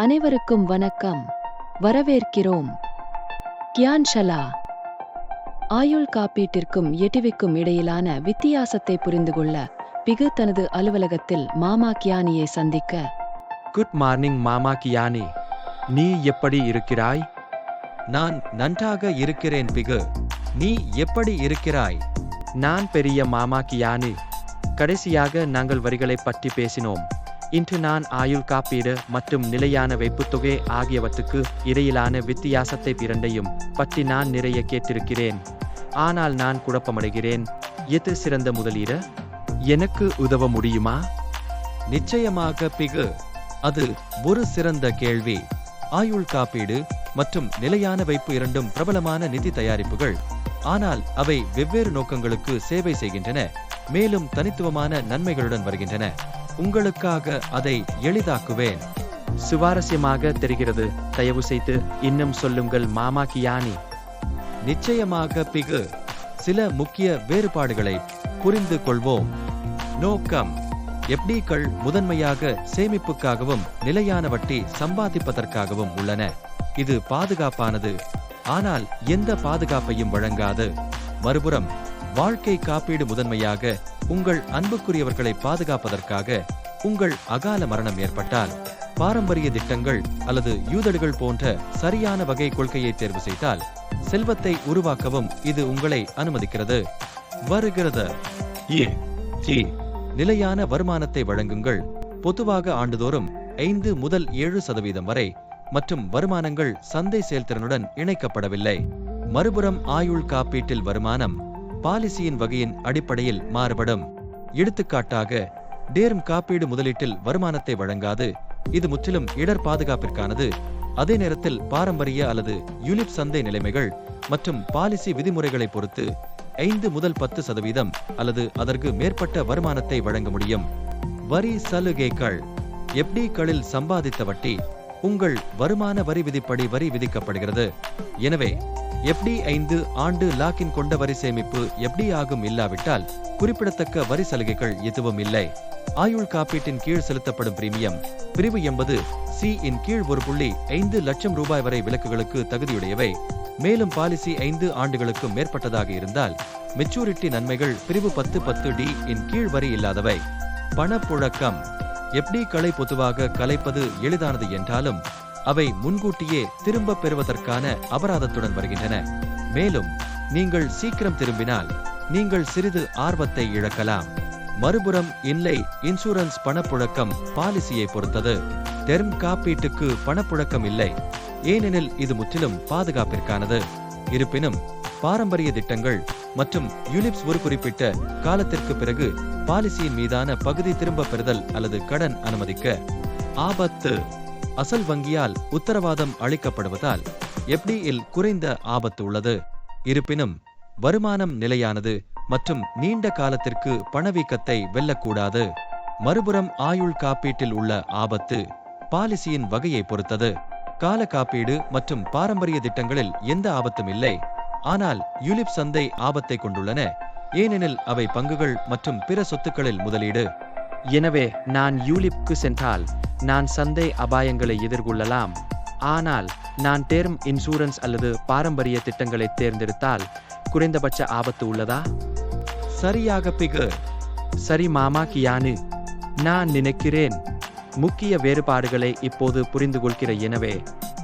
அனைவருக்கும் வணக்கம். வரவேற்கிறோம். கியான்ஷலா. ஆயுள் காப்பீட்டிற்கும் எட்டிவிக்கும் இடையிலான வித்தியாசத்தை புரிந்து கொள்ள பிகு தனது அலுவலகத்தில் மாமா கியானியை சந்திக்க. குட் மார்னிங் மாமா கியானி, நீ எப்படி இருக்கிறாய்? நான் நன்றாக இருக்கிறேன் பிகு. நீ எப்படி இருக்கிறாய்? நான் பெரிய மாமா கியானி. கடைசியாக நாங்கள் வரிகளை பற்றி பேசினோம். இன்று நான் ஆயுள் காப்பீடு மற்றும் நிலையான வைப்புத்தொகை ஆகியவற்றுக்கு இடையிலான வித்தியாசத்தை இரண்டையும் பற்றி நான் நிறைய கேட்டிருக்கிறேன். ஆனால் நான் குழப்பமடைகிறேன். எது சிறந்த முதலீடு? எனக்கு உதவ முடியுமா? நிச்சயமாக பிகு, அது ஒரு சிறந்த கேள்வி. ஆயுள் காப்பீடு மற்றும் நிலையான வைப்பு இரண்டும் பிரபலமான நிதி தயாரிப்புகள். ஆனால் அவை வெவ்வேறு நோக்கங்களுக்கு சேவை செய்கின்றன, மேலும் தனித்துவமான நன்மைகளுடன் வருகின்றன. உங்களுக்காக அதை எளிதாக்குவேன். சுவாரஸ்யமாக தெரிகிறது. தயவு செய்து இன்னும் சொல்லுங்கள் மாமா கியானி. நிச்சயமாக பிகு, சில முக்கிய வேறுபாடுகளை புரிந்து கொள்வோம். நோக்கம்: எஃப்டிக்கள் முதன்மையாக சேமிப்புக்காகவும் நிலையான வட்டி சம்பாதிப்பதற்காகவும் உள்ளன. இது பாதுகாப்பானது, ஆனால் எந்த பாதுகாப்பையும் வழங்காது. மறுபுறம் வாழ்க்கை காப்பீடு முதன்மையாக உங்கள் அன்புக்குரியவர்களை பாதுகாப்பதற்காக. உங்கள் அகால மரணம் ஏற்பட்டால், பாரம்பரிய திட்டங்கள் அல்லது யூதடுகள் போன்ற சரியான வகை கொள்கையை தேர்வு செய்தால் செல்வத்தை உருவாக்கவும் இது உங்களை அனுமதிக்கிறது. வருகிறது நிலையான வருமானத்தை வழங்குங்கள். பொதுவாக ஆண்டுதோறும் 5 முதல் 7% வரை, மற்றும் வருமானங்கள் சந்தை செயல்திறனுடன் இணைக்கப்படவில்லை. மறுபுறம் ஆயுள் காப்பீட்டில் வருமானம் பாலிசியின் வகையின் அடிப்படையில் மாறுபடும். எடுத்துக்காட்டாக, டேர்ம் காப்பீடு முதலீட்டில் வருமானத்தை வழங்காது. இது முற்றிலும் இடர் பாதுகாப்பிற்கானது. அதே நேரத்தில் பாரம்பரிய அல்லது யூலிப் சந்தை நிலைமைகள் மற்றும் பாலிசி விதிமுறைகளை பொறுத்து 5 முதல் 10% அல்லது அதற்கு மேற்பட்ட வருமானத்தை வழங்க முடியும். வரி சலுகைகள்: எஃப்டிக்களில் சம்பாதித்த வட்டி உங்கள் வருமான வரி விதிப்படி வரி விதிக்கப்படுகிறது. எனவே எஃப்டி 5 ஆண்டு லாக்கின் கொண்ட வரி சேமிப்பு எஃப்டி ஆகும். இல்லாவிட்டால் குறிப்பிடத்தக்க வரி சலுகைகள் எதுவும் இல்லை. ஆயுள் காப்பீட்டின் கீழ் செலுத்தப்படும் பிரீமியம் பிரிவு 80C இன் கீழ் 1.5 லட்சம் ரூபாய் வரை விலக்குகளுக்கு தகுதியுடையவை. மேலும் பாலிசி 5 ஆண்டுகளுக்கு மேற்பட்டதாக இருந்தால் மெச்சூரிட்டி நன்மைகள் பிரிவு 10(10)D இன் கீழ் வரி இல்லாதவை. பணப்புழக்கம்: எஃப்டிக்களை பொதுவாக கலைப்பது எளிதானது என்றாலும் அவை முன்கூட்டியே திரும்ப பெறுவதற்கான அபராதத்துடன் வருகின்றன. மேலும் நீங்கள் சீக்கிரம் திரும்பினால் நீங்கள் சிறிது ஆர்வத்தை இழக்கலாம். மறுபுறம் இல்லை இன்சூரன்ஸ் பணப்புழக்கம் பாலிசியை பொறுத்தது. டெர்ம் காப்பீட்டுக்கு பணப்புழக்கம் இல்லை, ஏனெனில் இது முற்றிலும் பாதுகாப்பிற்கானது. இருப்பினும் பாரம்பரிய திட்டங்கள் மற்றும் யூலிப்ஸ் ஒரு குறிப்பிட்ட காலத்திற்கு பிறகு பாலிசியின் மீதான பகுதி திரும்ப பெறுதல் அல்லது கடன் அனுமதிக்க. ஆபத்து: அசல் வங்கியால் உத்தரவாதம் அளிக்கப்படுவதால் எஃப்டியில் குறைந்த ஆபத்து உள்ளது. இருப்பினும் வருமானம் நிலையானது மற்றும் நீண்ட காலத்திற்கு பணவீக்கத்தை வெல்லக்கூடாது. மறுபுறம் ஆயுள் காப்பீட்டில் உள்ள ஆபத்து பாலிசியின் வகையை பொறுத்தது. கால காப்பீடு மற்றும் பாரம்பரிய திட்டங்களில் எந்த ஆபத்தும் இல்லை, ஆனால் யூலிப் சந்தை ஆபத்தை கொண்டுள்ளன, ஏனெனில் அவை பங்குகள் மற்றும் பிற சொத்துக்களில் முதலீடு. எனவே நான் யூலிப்க்கு சென்றால் நான் சந்தை அபாயங்களை எதிர்கொள்ளலாம். ஆனால் நான் டேர்ம் இன்சூரன்ஸ் அல்லது பாரம்பரிய திட்டங்களை தேர்ந்தெடுத்தால் குறைந்தபட்ச ஆபத்து உள்ளதா? சரியாக பிகு. சரி மாமா கியானி, நான் நினைக்கிறேன் முக்கிய வேறுபாடுகளை இப்போது புரிந்து கொள்கிற. எனவே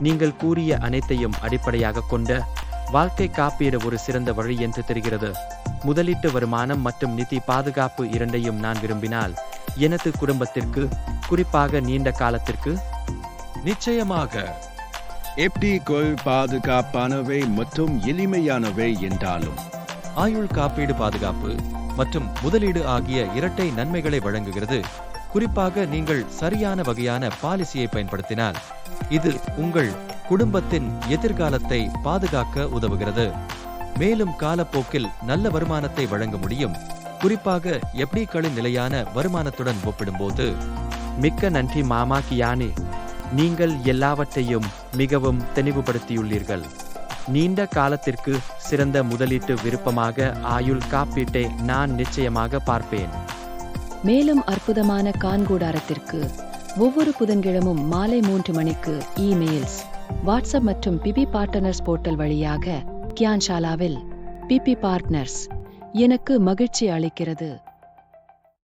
நீங்கள் கூறிய அனைத்தையும் அடிப்படையாக கொண்ட வாழ்க்கை காப்பீடு ஒரு சிறந்த வழி என்று தெரிகிறது. முதலீட்டு வருமானம் மற்றும் நிதி பாதுகாப்பு இரண்டையும் நான் விரும்பினால் எனது குடும்பத்திற்கு, குறிப்பாக நீண்ட காலத்திற்கு. நிச்சயமாக எஃப்டிக்கள் பாதுகாப்பானவை மற்றும் எளிமையானவை என்றாலும் ஆயுள் காப்பீடு பாதுகாப்பு மற்றும் முதலீடு ஆகிய இரட்டை நன்மைகளை வழங்குகிறது. குறிப்பாக நீங்கள் சரியான வகையான பாலிசியை பயன்படுத்தினால் இது உங்கள் குடும்பத்தின் எதிர்காலத்தை பாதுகாக்க உதவுகிறது. மேலும் காலப்போக்கில் நல்ல வருமானத்தை வழங்க முடியும், குறிப்பாக எஃப்டிக்களின் நிலையான வருமானத்துடன் ஒப்பிடும்போது. மிக்க நன்றி மாமா கியானி, நீங்கள் எல்லாவற்றையும் மிகவும் தெளிவுபடுத்தியுள்ளீர்கள். நீண்ட காலத்திற்கு சிறந்த முதலீட்டு விருப்பமாக ஆயுள் காப்பீட்டை நான் நிச்சயமாக பார்ப்பேன். மேலும் அற்புதமான கான்கூடாரத்திற்கு ஒவ்வொரு புதன்கிழமும் மாலை 3 மணிக்கு இமெயில்ஸ், வாட்ஸ்அப் மற்றும் பிபி பார்ட்னர்ஸ் போர்ட்டல் வழியாக கியான்ஷாலாவில் பிபி பார்ட்னர்ஸ் எனக்கு மகிழ்ச்சி அளிக்கிறது.